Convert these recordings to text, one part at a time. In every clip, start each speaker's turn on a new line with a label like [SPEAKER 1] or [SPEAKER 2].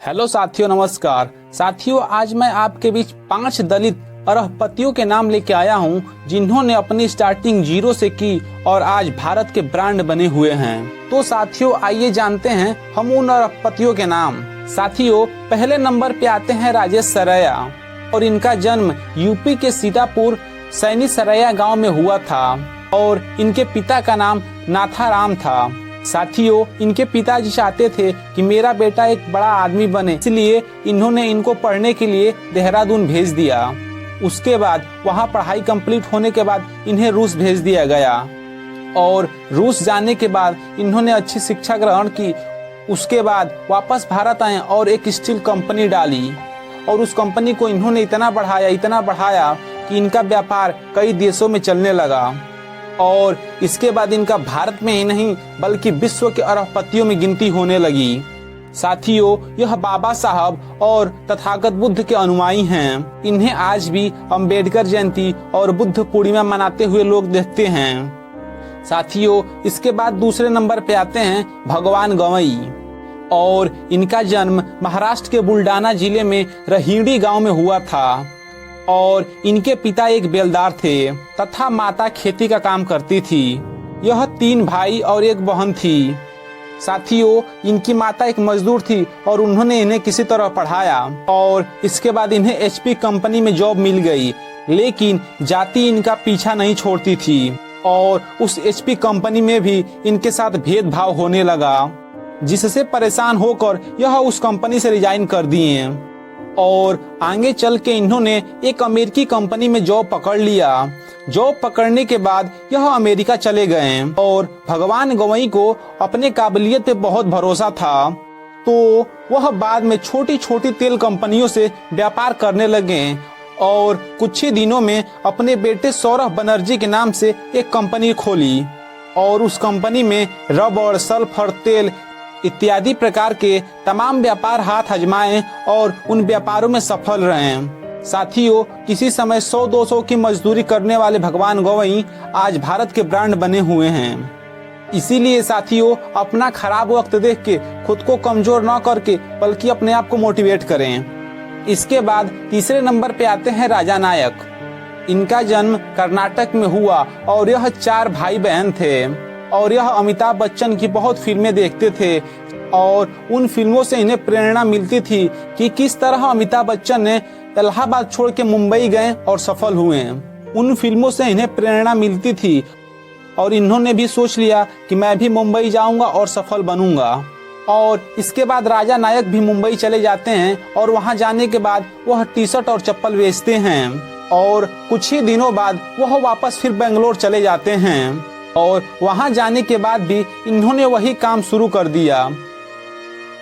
[SPEAKER 1] Hello साथियों, नमस्कार साथियों। आज मैं आपके बीच 5 दलित अरबपतियों के नाम लेके आया हूँ जिन्होंने अपनी स्टार्टिंग जीरो से की और आज भारत के ब्रांड बने हुए हैं। तो साथियों आइए जानते हैं हम उन अरबपतियों के नाम। साथियों पहले नंबर पे आते हैं राजेश सरैया और इनका जन्म यूपी के सीतापुर सैनी सरैया गाँव में हुआ था और इनके पिता का नाम नाथाराम था। साथियों इनके पिताजी चाहते थे कि मेरा बेटा एक बड़ा आदमी बने, इसलिए इन्होंने इनको पढ़ने के लिए देहरादून भेज दिया। उसके बाद वहां पढ़ाई कंप्लीट होने के बाद इन्हें रूस भेज दिया गया और रूस जाने के बाद इन्होंने अच्छी शिक्षा ग्रहण की। उसके बाद वापस भारत आए और एक स्टील कंपनी डाली और उस कंपनी को इन्होंने इतना बढ़ाया कि इनका व्यापार कई देशों में चलने लगा और इसके बाद इनका भारत में ही नहीं बल्कि विश्व के अरबपतियों में गिनती होने लगी। साथियों यह बाबा साहब और तथागत बुद्ध के अनुयायी हैं। इन्हें आज भी अंबेडकर जयंती और बुद्ध पूर्णिमा मनाते हुए लोग देखते हैं। साथियों इसके बाद दूसरे नंबर पे आते हैं भगवान गवई और इनका जन्म महाराष्ट्र के बुलडाना जिले में रहीड़ी गांव में हुआ था और इनके पिता एक बेलदार थे तथा माता खेती का काम करती थी। यह 3 भाई और एक बहन थी। साथियों इनकी माता एक मजदूर थी और उन्होंने इन्हें किसी तरह पढ़ाया और इसके बाद इन्हें एचपी कंपनी में जॉब मिल गई, लेकिन जाति इनका पीछा नहीं छोड़ती थी और उस एचपी कंपनी में भी इनके साथ भेदभाव होने लगा, जिससे परेशान होकर यह उस कंपनी से रिजाइन कर दिए और आगे चल के इन्होंने एक अमेरिकी कंपनी में जॉब पकड़ लिया। जॉब पकड़ने के बाद यह अमेरिका चले गए और भगवान गवई को अपने काबिलियत पे बहुत भरोसा था, तो वह बाद में छोटी छोटी तेल कंपनियों से व्यापार करने लगे और कुछ ही दिनों में अपने बेटे सौरभ बनर्जी के नाम से एक कंपनी खोली और उस कंपनी में रबड़, सल्फर तेल इत्यादि प्रकार के तमाम व्यापार हाथ आजमाए और उन व्यापारों में सफल रहे। साथियों किसी समय 100-200 की मजदूरी करने वाले भगवान गवई आज भारत के ब्रांड बने हुए हैं। इसीलिए साथियों अपना खराब वक्त देख के खुद को कमजोर न करके बल्कि अपने आप को मोटिवेट करें। इसके बाद तीसरे नंबर पे आते हैं राजा नायक। इनका जन्म कर्नाटक में हुआ और यह 4 भाई बहन थे और यह अमिताभ बच्चन की बहुत फिल्में देखते थे और उन फिल्मों से इन्हें प्रेरणा मिलती थी कि किस तरह अमिताभ बच्चन ने इलाहाबाद छोड़ के मुंबई गए और सफल हुए। उन फिल्मों से इन्हें प्रेरणा मिलती थी और इन्होंने भी सोच लिया कि मैं भी मुंबई जाऊंगा और सफल बनूंगा। और इसके बाद राजा नायक भी मुंबई चले जाते हैं और वहां जाने के बाद वह टी-शर्ट और चप्पल बेचते हैं और कुछ ही दिनों बाद वह वापस फिर बेंगलोर चले जाते हैं और वहां जाने के बाद भी इन्होंने वही काम शुरू कर दिया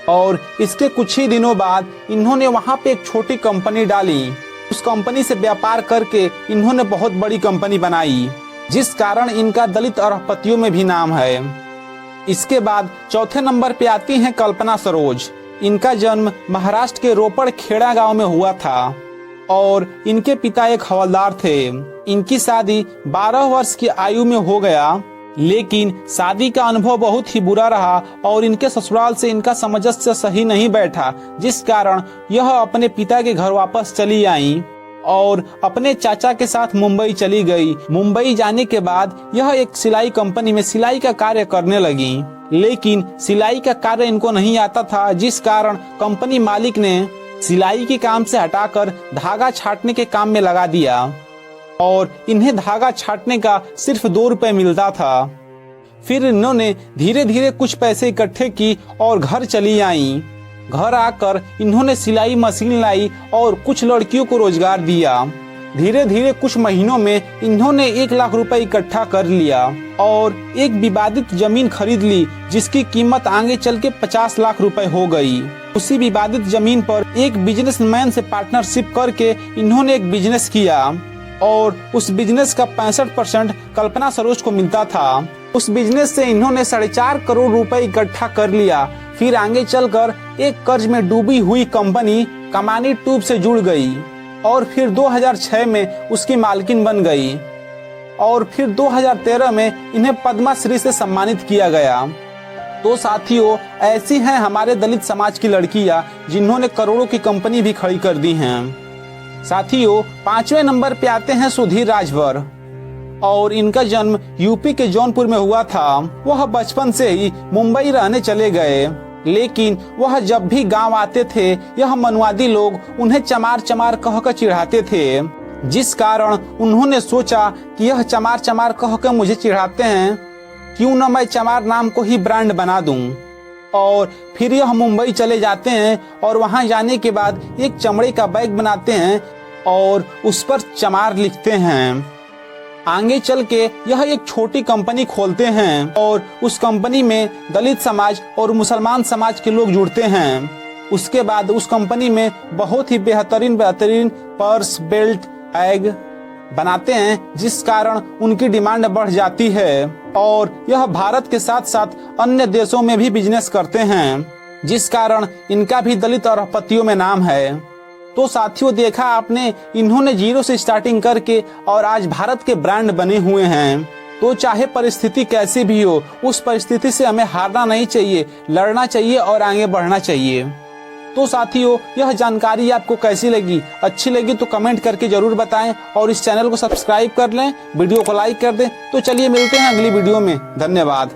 [SPEAKER 1] और इसके कुछ ही दिनों बाद इन्होंने वहां पे एक छोटी कंपनी डाली। उस कंपनी से व्यापार करके इन्होंने बहुत बड़ी कंपनी बनाई, जिस कारण इनका दलित अरबपतियों में भी नाम है। इसके बाद चौथे नंबर पे आती हैं कल्पना सरोज। इनका जन्म महाराष्ट्र के रोपड़ खेड़ा गांव में हुआ था और इनके पिता एक हवलदार थे। इनकी शादी 12 वर्ष की आयु में हो गया, लेकिन शादी का अनुभव बहुत ही बुरा रहा और इनके ससुराल से इनका सामंजस्य सही नहीं बैठा, जिस कारण यह अपने पिता के घर वापस चली आईं और अपने चाचा के साथ मुंबई चली गई। मुंबई जाने के बाद यह एक सिलाई कंपनी में सिलाई का कार्य करने लगी, लेकिन सिलाई का कार्य इनको नहीं आता था, जिस कारण कंपनी मालिक ने सिलाई के काम से हटाकर धागा छाटने के काम में लगा दिया और इन्हें धागा छाटने का सिर्फ 2 रुपए मिलता था। फिर इन्होंने धीरे धीरे कुछ पैसे इकट्ठे की और घर चली आईं। घर आकर इन्होंने सिलाई मशीन लाई और कुछ लड़कियों को रोजगार दिया। धीरे धीरे कुछ महीनों में इन्होंने 1 लाख रुपए इकट्ठा कर लिया और एक विवादित जमीन खरीद ली, जिसकी कीमत आगे चल के 50 लाख रुपए हो गई। उसी विवादित जमीन पर एक बिजनेसमैन से पार्टनरशिप करके इन्होंने एक बिजनेस किया और उस बिजनेस का 65% कल्पना सरोज को मिलता था। उस बिजनेस से इन्होंने 4.5 करोड़ रुपए इकट्ठा कर लिया। फिर आगे चलकर एक कर्ज में डूबी हुई कंपनी कमानी ट्यूब से जुड़ गई और फिर 2006 में उसकी मालकिन बन गई और फिर 2013 में इन्हें पद्मश्री से सम्मानित किया गया। तो साथियों, ऐसी हैं हमारे दलित समाज की लड़कियां जिन्होंने करोड़ों की कंपनी भी खड़ी कर दी हैं। साथियों, 5वें नंबर पे आते हैं सुधीर राजभर और इनका जन्म यूपी के जौनपुर में हुआ था। वह बचपन से ही मुंबई रहने चले गए, लेकिन वह जब भी गांव आते थे यह मनुवादी लोग उन्हें चमार चमार कहकर चिढ़ाते थे, जिस कारण उन्होंने सोचा कि यह चमार चमार कहकर मुझे चिढ़ाते हैं, क्यों न मैं चमार नाम को ही ब्रांड बना दूं। और फिर यह मुंबई चले जाते हैं और वहां जाने के बाद एक चमड़े का बैग बनाते हैं और उस पर चमार लिखते हैं। आगे चल के यह एक छोटी कंपनी खोलते हैं और उस कंपनी में दलित समाज और मुसलमान समाज के लोग जुड़ते हैं। उसके बाद उस कंपनी में बहुत ही बेहतरीन पर्स, बेल्ट, बैग बनाते हैं, जिस कारण उनकी डिमांड बढ़ जाती है और यह भारत के साथ साथ अन्य देशों में भी बिजनेस करते हैं, जिस कारण इनका भी दलित और अरबपतियों में नाम है। तो साथियों, देखा आपने, इन्होंने जीरो से स्टार्टिंग करके और आज भारत के ब्रांड बने हुए हैं। तो चाहे परिस्थिति कैसी भी हो, उस परिस्थिति से हमें हारना नहीं चाहिए, लड़ना चाहिए और आगे बढ़ना चाहिए। तो साथियों, यह जानकारी आपको कैसी लगी? अच्छी लगी तो कमेंट करके जरूर बताएं और इस चैनल को सब्सक्राइब कर लें, वीडियो को लाइक कर दें। तो चलिए मिलते हैं अगली वीडियो में। धन्यवाद।